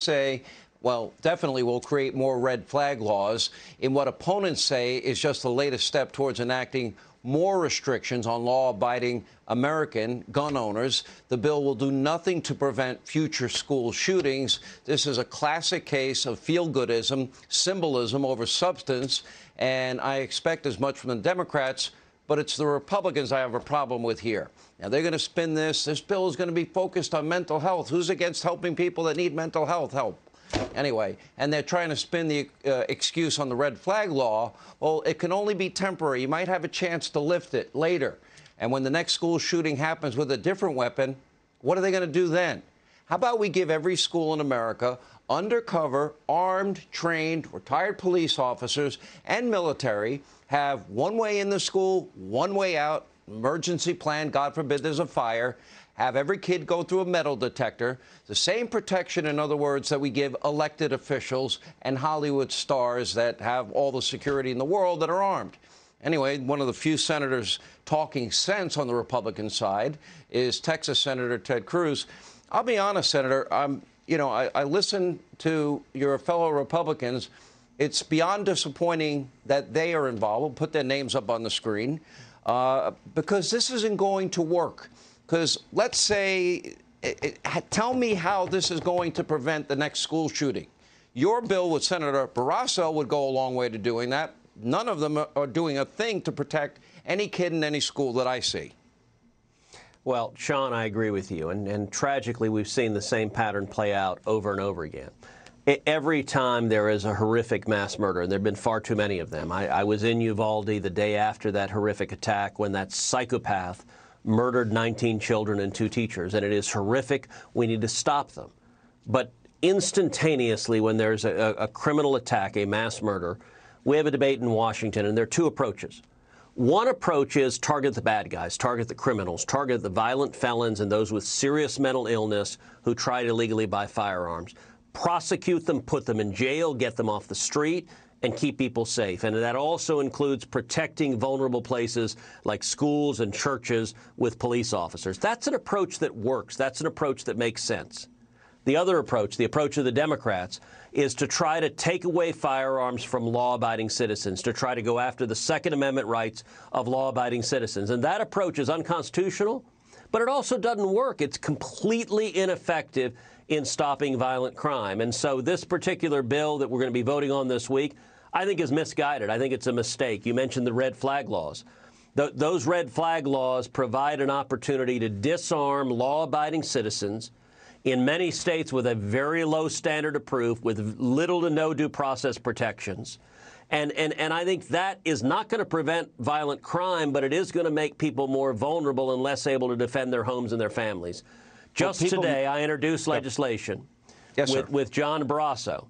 say, well, definitely will create more red flag laws in what opponents say is just the latest step towards enacting more restrictions on law-abiding American gun owners. The bill will do nothing to prevent future school shootings. This is a classic case of feel-goodism, symbolism over substance, and I expect as much from the Democrats, but it's the Republicans I have a problem with here. Now, they're going to spin this. This bill is going to be focused on mental health. Who's against helping people that need mental health help? Anyway, and they're trying to spin the excuse on the red flag law. Well, it can only be temporary. You might have a chance to lift it later. And when the next school shooting happens with a different weapon, what are they going to do then? How about we give every school in America undercover, armed, trained, retired police officers and military, have one way in the school, one way out, emergency plan, God forbid there's a fire, have every kid go through a metal detector, the same protection, in other words, that we give elected officials and Hollywood stars that have all the security in the world that are armed. Anyway, one of the few senators talking sense on the Republican side is Texas Senator Ted Cruz. I'll be honest, Senator, I listen to your fellow Republicans. It's beyond disappointing that they are involved. We'll put their names up on the screen because this isn't going to work. Because let's say, tell me how this is going to prevent the next school shooting. Your bill with Senator Barrasso would go a long way to doing that. None of them are doing a thing to protect any kid in any school that I see. Well, Sean, I agree with you. And tragically, we've seen the same pattern play out over and over again. Every time there is a horrific mass murder, and there have been far too many of them. I was in Uvalde the day after that horrific attack when that psychopath murdered 19 children and 2 teachers, and it is horrific. We need to stop them. But instantaneously, when there's a criminal attack, a mass murder, we have a debate in Washington, and there are 2 approaches. One approach is target the bad guys, target the criminals, target the violent felons and those with serious mental illness who try to illegally buy firearms. Prosecute them, put them in jail, get them off the street, and keep people safe. And that also includes protecting vulnerable places like schools and churches with police officers. That's an approach that works. That's an approach that makes sense. The other approach, the approach of the Democrats, is to try to take away firearms from law-abiding citizens, to try to go after the Second Amendment rights of law-abiding citizens. And that approach is unconstitutional, but it also doesn't work. It's completely ineffective in stopping violent crime. And so this particular bill that we're going to be voting on this week, I think is misguided. I think it's a mistake. You mentioned the red flag laws. Those red flag laws provide an opportunity to disarm law-abiding citizens in many states with a very low standard of proof, with little to no due process protections. And I think that is not going to prevent violent crime, but it is going to make people more vulnerable and less able to defend their homes and their families. Just today, I introduced legislation with John Barrasso.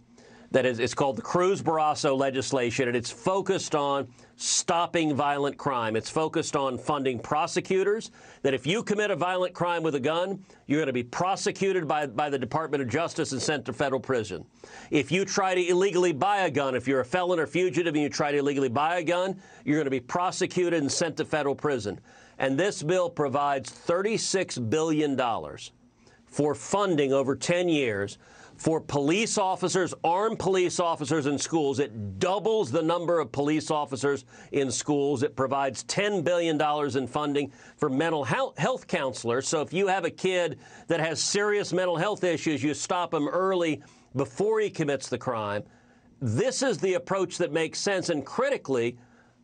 It's called the Cruz-Barrasso legislation, and it's focused on stopping violent crime. It's focused on funding prosecutors, that if you commit a violent crime with a gun, you're going to be prosecuted by the Department of Justice and sent to federal prison. If you try to illegally buy a gun, if you're a felon or fugitive and you try to illegally buy a gun, you're going to be prosecuted and sent to federal prison. And this bill provides $36 billion for funding over 10 years for police officers, armed police officers in schools. It doubles the number of police officers in schools. It provides $10 billion in funding for mental health counselors. So if you have a kid that has serious mental health issues, you stop him early before he commits the crime. This is the approach that makes sense. And critically,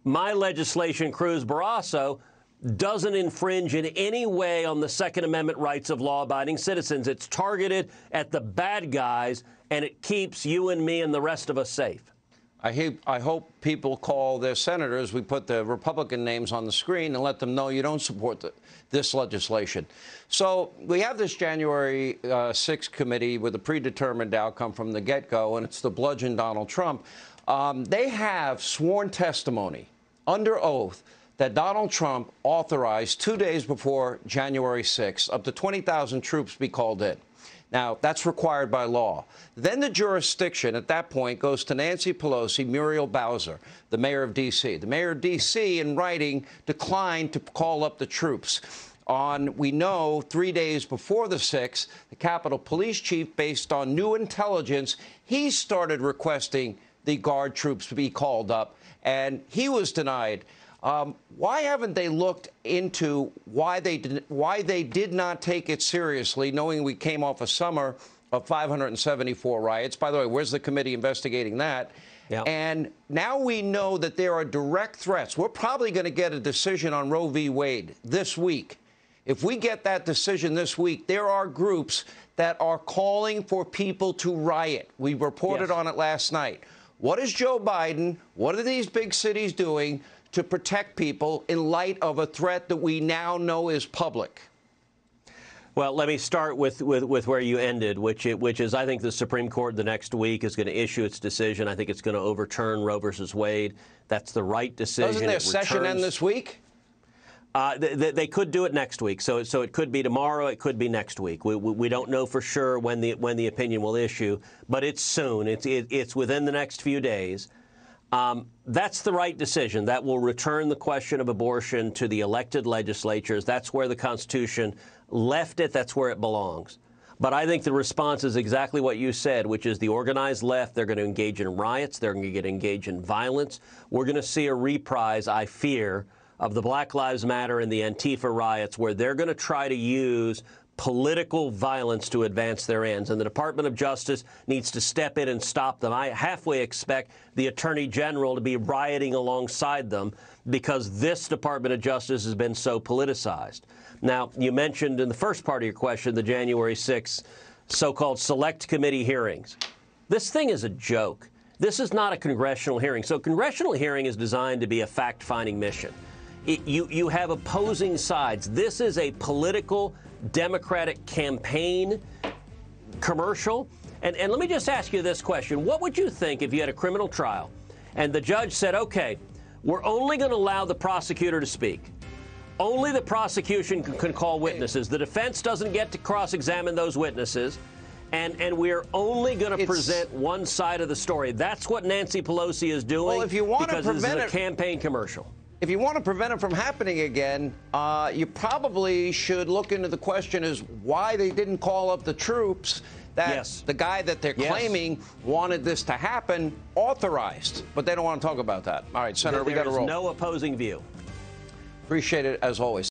my legislation, Cruz-Barrasso, doesn't infringe in any way on the Second Amendment rights of law-abiding citizens. It's targeted at the bad guys, and it keeps you and me and the rest of us safe. I hope people call their senators. We put the Republican names on the screen and let them know you don't support this legislation. So we have this January 6th committee with a predetermined outcome from the get-go, and it's to bludgeon Donald Trump. They have sworn testimony under oath that Donald Trump authorized 2 days before January 6th up to 20,000 troops be called in. Now, that's required by law. Then the jurisdiction at that point goes to Nancy Pelosi, Muriel Bowser, the mayor of D.C. The mayor of D.C., in writing, declined to call up the troops. we know 3 days before the 6th, the Capitol Police Chief, based on new intelligence, he started requesting the Guard troops to be called up, and he was denied. Why haven't they looked into why they did not take it seriously, knowing we came off a summer of 574 riots? By the way, where's the committee investigating that? Yep. And now we know that there are direct threats. We're probably going to get a decision on Roe v. Wade this week. If we get that decision this week, there are groups that are calling for people to riot. We reported on it last night. What is Joe Biden, what are these big cities doing to protect people in light of a threat that we now know is public? Well, let me start with where you ended, which is I think the Supreme Court the next week is going to issue its decision. I think it's going to overturn Roe versus Wade. That's the right decision. Doesn't their session end this week? They could do it next week, so it could be tomorrow, it could be next week. We don't know for sure when the opinion will issue, but it's soon. It's within the next few days. That's the right decision. That will return the question of abortion to the elected legislatures. That's where the Constitution left it. That's where it belongs. But I think the response is exactly what you said, which is the organized left. They're going to engage in riots. They're going to engage in violence. We're going to see a reprise, I fear, of the Black Lives Matter and the Antifa riots, where they're going to try to use political violence to advance their ends. And the Department of Justice needs to step in and stop them. I halfway expect the Attorney General to be rioting alongside them because this Department of Justice has been so politicized. Now, you mentioned in the first part of your question the January 6th so-called select committee hearings. This thing is a joke. This is not a congressional hearing. So a congressional hearing is designed to be a fact-finding mission. You have opposing sides. This is a political Democratic campaign commercial. And let me just ask you this question. What would you think if you had a criminal trial and the judge said, OK, we're only going to allow the prosecutor to speak. Only the prosecution can call witnesses. The defense doesn't get to cross-examine those witnesses. And we're only going to present one side of the story. That's what Nancy Pelosi is doing. Well, if you want because to prevent this is a campaign commercial. If you want to prevent it from happening again, you probably should look into the question as why they didn't call up the troops that the guy that they're claiming wanted this to happen authorized. But they don't want to talk about that. All right, Senator, we got to roll. There is no opposing view. Appreciate it, as always.